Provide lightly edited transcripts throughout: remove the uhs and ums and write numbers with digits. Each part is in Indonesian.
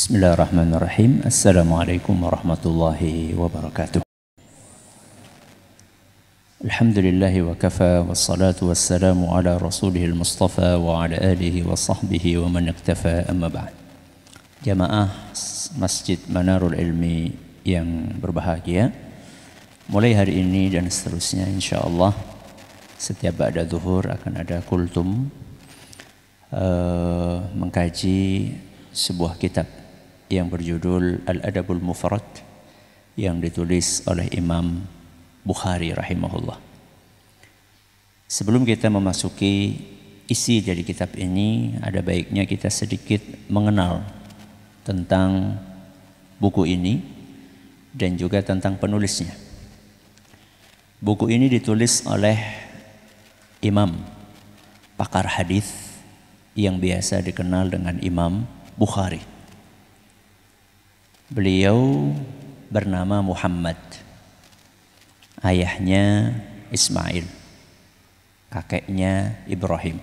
Bismillahirrahmanirrahim. Assalamualaikum warahmatullahi wabarakatuh. Alhamdulillahi wa kafa wassalatu wassalamu ala rasulihil mustafa wa ala alihi wa sahbihi wa man iktafa amma ba'd. Jamaah Masjid Manarul Ilmi yang berbahagia, mulai hari ini dan seterusnya insyaallah setiap ba'da zuhur akan ada kultum mengkaji sebuah kitab yang berjudul Al-Adabul Mufrad yang ditulis oleh Imam Bukhari rahimahullah. Sebelum kita memasuki isi dari kitab ini, ada baiknya kita sedikit mengenal tentang buku ini dan juga tentang penulisnya. Buku ini ditulis oleh imam pakar hadis yang biasa dikenal dengan Imam Bukhari. Beliau bernama Muhammad, ayahnya Ismail, kakeknya Ibrahim.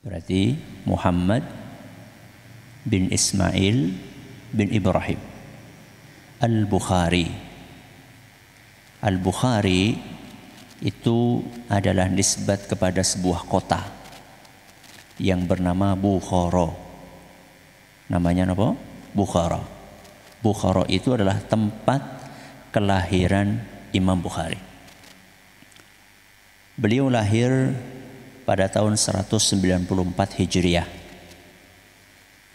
Berarti Muhammad bin Ismail bin Ibrahim Al-Bukhari. Al-Bukhari itu adalah nisbat kepada sebuah kota yang bernama Bukhara. Namanya apa? Bukhara. Bukhara itu adalah tempat kelahiran Imam Bukhari. Beliau lahir pada tahun 194 Hijriah.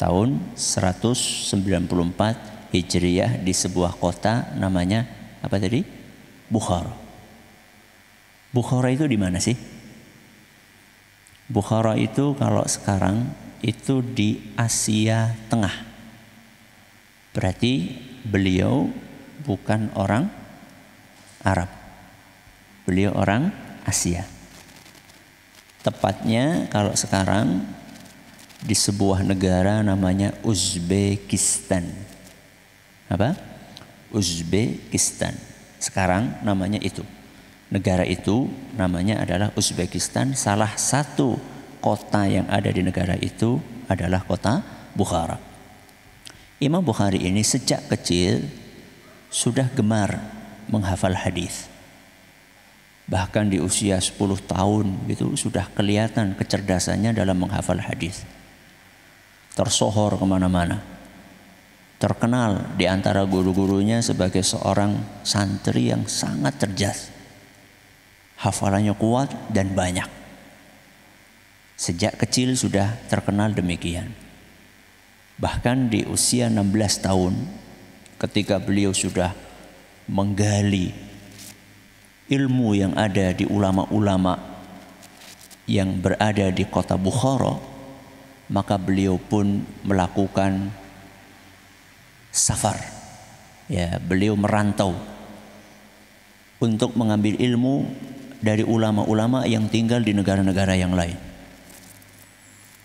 Tahun 194 Hijriah di sebuah kota namanya apa tadi? Bukhara. Bukhara itu di mana sih? Bukhara itu kalau sekarang itu di Asia Tengah. Berarti beliau bukan orang Arab. Beliau orang Asia. Tepatnya kalau sekarang di sebuah negara namanya Uzbekistan. Apa? Uzbekistan. Sekarang namanya itu. Negara itu namanya adalah Uzbekistan. Salah satu kota yang ada di negara itu adalah kota Bukhara. Imam Bukhari ini sejak kecil sudah gemar menghafal hadis. Bahkan di usia 10 tahun itu sudah kelihatan kecerdasannya dalam menghafal hadis. Tersohor kemana-mana. Terkenal di antara guru-gurunya sebagai seorang santri yang sangat cerdas. Hafalannya kuat dan banyak. Sejak kecil sudah terkenal demikian. Bahkan di usia 16 tahun ketika beliau sudah menggali ilmu yang ada di ulama-ulama yang berada di kota Bukhara, maka beliau pun melakukan safar. Ya, beliau merantau untuk mengambil ilmu dari ulama-ulama yang tinggal di negara-negara yang lain.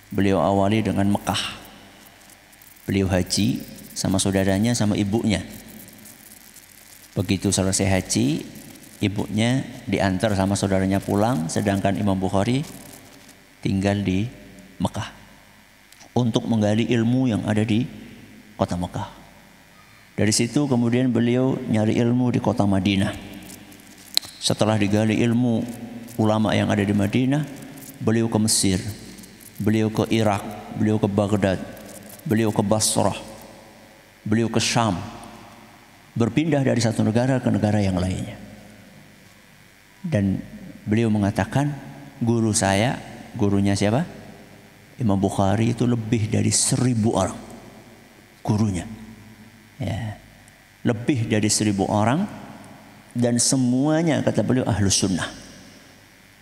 Beliau awali dengan Mekah. Beliau haji sama saudaranya sama ibunya. Begitu selesai haji, ibunya diantar sama saudaranya pulang, sedangkan Imam Bukhari tinggal di Mekah untuk menggali ilmu yang ada di kota Mekah. Dari situ kemudian beliau nyari ilmu di kota Madinah. Setelah digali ilmu ulama yang ada di Madinah, beliau ke Mesir, beliau ke Irak, beliau ke Baghdad, beliau ke Basrah, beliau ke Syam, berpindah dari satu negara ke negara yang lainnya. Dan beliau mengatakan, guru saya, gurunya siapa? Imam Bukhari itu lebih dari 1000 orang gurunya. Ya, lebih dari 1000 orang dan semuanya kata beliau ahlus sunnah.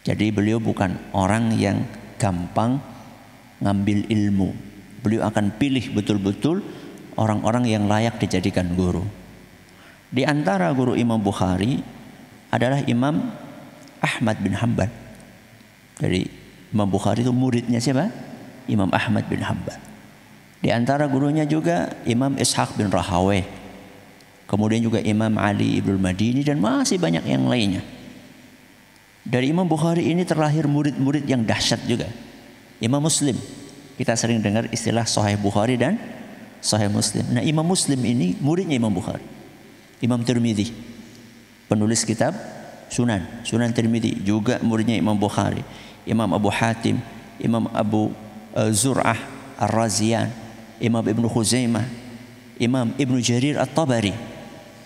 Jadi beliau bukan orang yang gampang ngambil ilmu. Beliau akan pilih betul-betul orang-orang yang layak dijadikan guru. Di antara guru Imam Bukhari adalah Imam Ahmad bin Hanbal. Jadi Imam Bukhari itu muridnya siapa? Imam Ahmad bin Hanbal. Di antara gurunya juga Imam Ishaq bin Rahaweh. Kemudian juga Imam Ali ibn Madini dan masih banyak yang lainnya. Dari Imam Bukhari ini terlahir murid-murid yang dahsyat juga. Imam Muslim. Kita sering dengar istilah Sahih Bukhari dan Sahih Muslim. Nah, Imam Muslim ini muridnya Imam Bukhari. Imam Tirmidzi, penulis kitab Sunan Tirmidzi juga muridnya Imam Bukhari. Imam Abu Hatim, Imam Abu Zur'ah Ar-Raziyan, Imam Ibnu Khuzaimah, Imam Ibnu Jarir At-Tabari,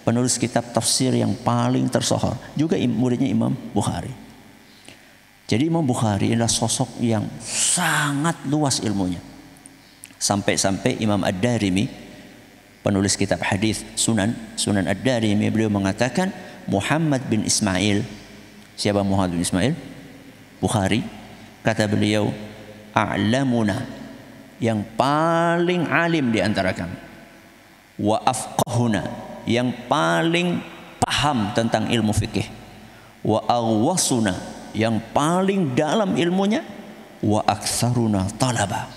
penulis kitab tafsir yang paling tersohor, juga muridnya Imam Bukhari. Jadi Imam Bukhari adalah sosok yang sangat luas ilmunya. Sampai-sampai Imam Ad-Darimi, penulis kitab hadis Sunan Ad-Darimi, beliau mengatakan Muhammad bin Ismail. Siapa Muhammad bin Ismail? Bukhari. Kata beliau, a'lamuna, yang paling alim di antara kami. Wa afqahuna, yang paling paham tentang ilmu fikih. Wa aghwasuna, yang paling dalam ilmunya. Wa aktsaruna talaba,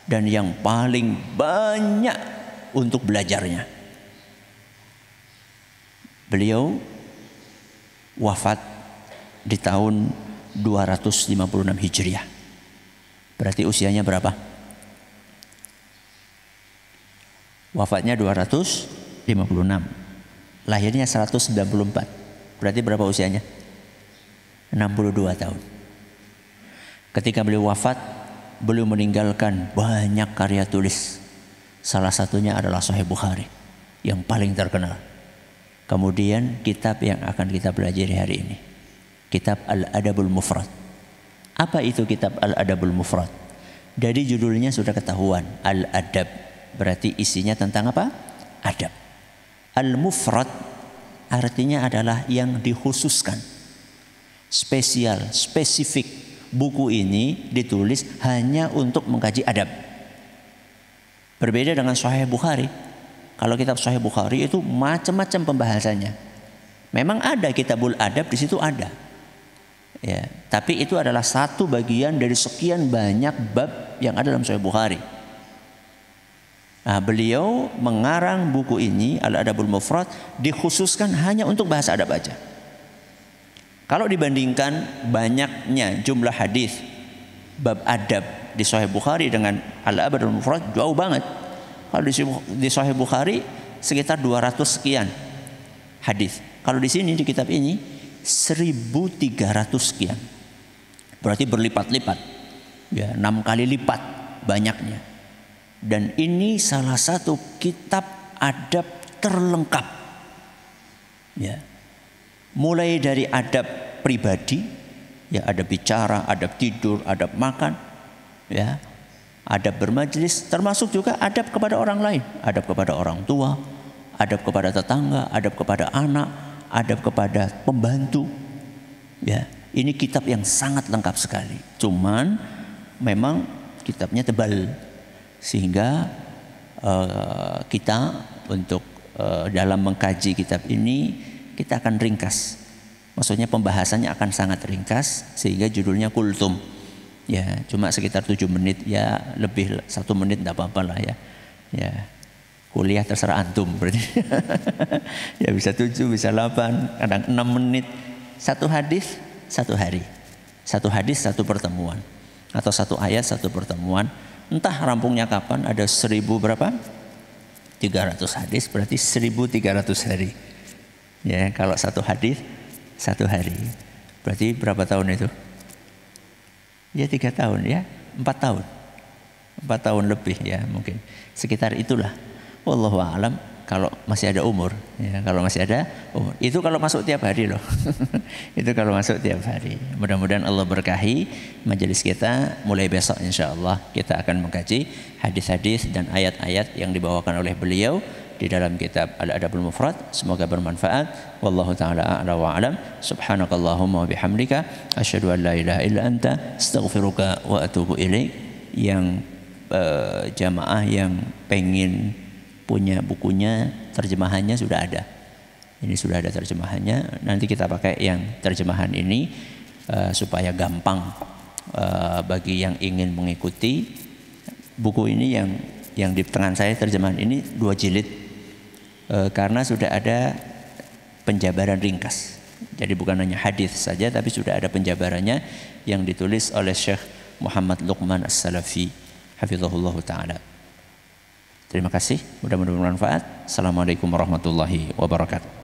dan yang paling banyak untuk belajarnya. Beliau wafat di tahun 256 Hijriah. Berarti usianya berapa? Wafatnya 256. Lahirnya 194. Berarti berapa usianya? 62 tahun. Ketika beliau wafat, beliau meninggalkan banyak karya tulis. Salah satunya adalah Sahih Bukhari yang paling terkenal. Kemudian kitab yang akan kita pelajari hari ini, kitab Al-Adabul Mufrad. Apa itu kitab Al-Adabul Mufrad? Dari judulnya sudah ketahuan, Al-Adab. Berarti isinya tentang apa? Adab. Al-Mufrad artinya adalah yang dikhususkan, spesial, spesifik. Buku ini ditulis hanya untuk mengkaji adab. Berbeda dengan Sahih Bukhari. Kalau kitab Sahih Bukhari itu macam-macam pembahasannya. Memang ada kitabul adab, di situ ada. Ya, tapi itu adalah satu bagian dari sekian banyak bab yang ada dalam Sahih Bukhari. Nah, beliau mengarang buku ini Al-Adabul Mufrad dikhususkan hanya untuk bahasa adab aja. Kalau dibandingkan banyaknya jumlah hadis bab adab di Sahih Bukhari dengan Al-Adabul Mufrad, jauh banget. Kalau di Sahih Bukhari sekitar 200 sekian hadis. Kalau di sini di kitab ini 1.300 sekian. Berarti berlipat-lipat. Ya, 6 kali lipat banyaknya. Dan ini salah satu kitab adab terlengkap. Ya. Mulai dari adab pribadi, ya, adab bicara, adab tidur, adab makan, ya, adab bermajlis, termasuk juga adab kepada orang lain, adab kepada orang tua, adab kepada tetangga, adab kepada anak, adab kepada pembantu. Ya, ini kitab yang sangat lengkap sekali. Cuman memang kitabnya tebal, sehingga kita untuk dalam mengkaji kitab ini kita akan ringkas. Maksudnya pembahasannya akan sangat ringkas, sehingga judulnya kultum. Ya, cuma sekitar 7 menit, ya lebih 1 menit tidak apa-apa lah ya. Ya, kuliah terserah antum berarti. Ya bisa 7, bisa 8, kadang 6 menit. Satu hadis, 1 hari. 1 hadis, 1 pertemuan. Atau 1 ayat, 1 pertemuan. Entah rampungnya kapan, ada 1000 berapa? 300 hadis, berarti 1300 hari. Ya, kalau 1 hadis 1 hari, berarti berapa tahun itu? Ya 3 tahun ya, 4 tahun, 4 tahun lebih ya mungkin. Sekitar itulah. Wallahu a'lam. Kalau masih ada umur, ya, kalau masih ada umur. Itu kalau masuk tiap hari loh. Itu kalau masuk tiap hari. Mudah-mudahan Allah berkahi majelis kita. Mulai besok insya Allah kita akan mengkaji hadis-hadis dan ayat-ayat yang dibawakan oleh beliau di dalam kitab Al-Adabul Mufrad. Semoga bermanfaat. Wallahu ta'ala a'la wa a'lam. Subhanakallahumma wa bihamdika asyhadu an la ilaha illa anta astaghfiruka wa atubu ilaik. Yang jamaah yang pengen punya bukunya, terjemahannya sudah ada. Ini sudah ada terjemahannya. Nanti kita pakai yang terjemahan ini supaya gampang bagi yang ingin mengikuti. Buku ini yang di tangan saya terjemahan ini 2 jilid. Karena sudah ada penjabaran ringkas. Jadi bukan hanya hadis saja, tapi sudah ada penjabarannya yang ditulis oleh Syekh Muhammad Luqman As-Salafi hafizahullah taala. Terima kasih, mudah-mudahan bermanfaat. Assalamualaikum warahmatullahi wabarakatuh.